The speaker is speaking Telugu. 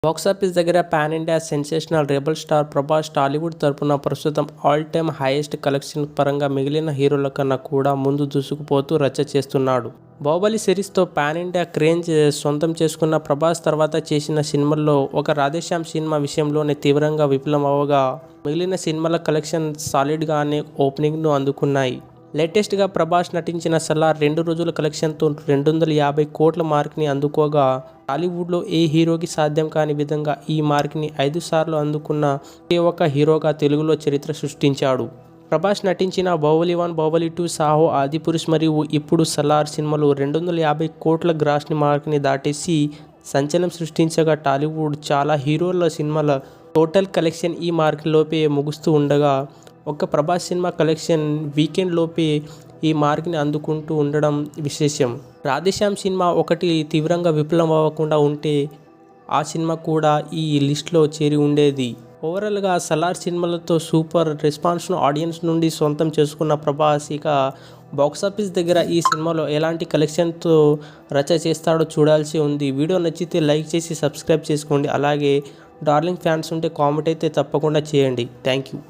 బాక్సాఫీస్ దగ్గర pan India sensational rebel star Prabhas Tollywood తరపున ప్రస్తుతం ఆల్ టైమ్ హైయెస్ట్ కలెక్షన్ పరంగా మిగిలిన హీరోల కన్నా కూడా ముందు దూసుకుపోతూ రచ్చ చేస్తున్నాడు. బాహుబలి సిరీస్తో పాన్ ఇండియా క్రేజ్ సొంతం చేసుకున్న ప్రభాస్ తర్వాత చేసిన సినిమాల్లో ఒక రాధేశ్యామ్ సినిమా విషయంలోనే తీవ్రంగా విఫలం అవ్వగా మిగిలిన సినిమాల కలెక్షన్ సాలిడ్గానే ఓపెనింగ్ను అందుకున్నాయి. లేటెస్ట్గా ప్రభాస్ నటించిన సలార్ 2 రోజుల కలెక్షన్తో 250 కోట్ల మార్క్ని అందుకోగా టాలీవుడ్లో ఏ హీరోకి సాధ్యం కాని విధంగా ఈ మార్క్ని 5 సార్లు అందుకున్న ఒకే ఒక హీరోగా తెలుగులో చరిత్ర సృష్టించాడు. ప్రభాస్ నటించిన బాహుబలి 1, బాహుబలి 2, సాహో, ఆదిపురుష్ మరియు ఇప్పుడు సలార్ సినిమాలు 250 కోట్ల గ్రాస్ని మార్క్ని దాటేసి సంచలనం సృష్టించగా టాలీవుడ్ చాలా హీరోల సినిమాల టోటల్ కలెక్షన్ ఈ మార్క్ లోపే ముగుస్తూ ఉండగా ఒక్క ప్రభాస్ సినిమా కలెక్షన్ వీకెండ్ లోపే ఈ మార్క్ని అందుకుంటూ ఉండడం విశేషం. రాధేశ్యామ్ సినిమా ఒకటి తీవ్రంగా విఫలం అవ్వకుండా ఉంటే ఆ సినిమా కూడా ఈ లిస్ట్లో చేరి ఉండేది. ఓవరాల్గా సలార్ సినిమాలతో సూపర్ రెస్పాన్స్ను ఆడియన్స్ నుండి సొంతం చేసుకున్న ప్రభాస్ ఇక బాక్సాఫీస్ దగ్గర ఈ సినిమాలో ఎలాంటి కలెక్షన్తో రచ్చ చేస్తాడో చూడాల్సి ఉంది. వీడియో నచ్చితే లైక్ చేసి సబ్స్క్రైబ్ చేసుకోండి. అలాగే డార్లింగ్ ఫ్యాన్స్ ఉంటే కామెంట్ అయితే తప్పకుండా చేయండి. Thank you.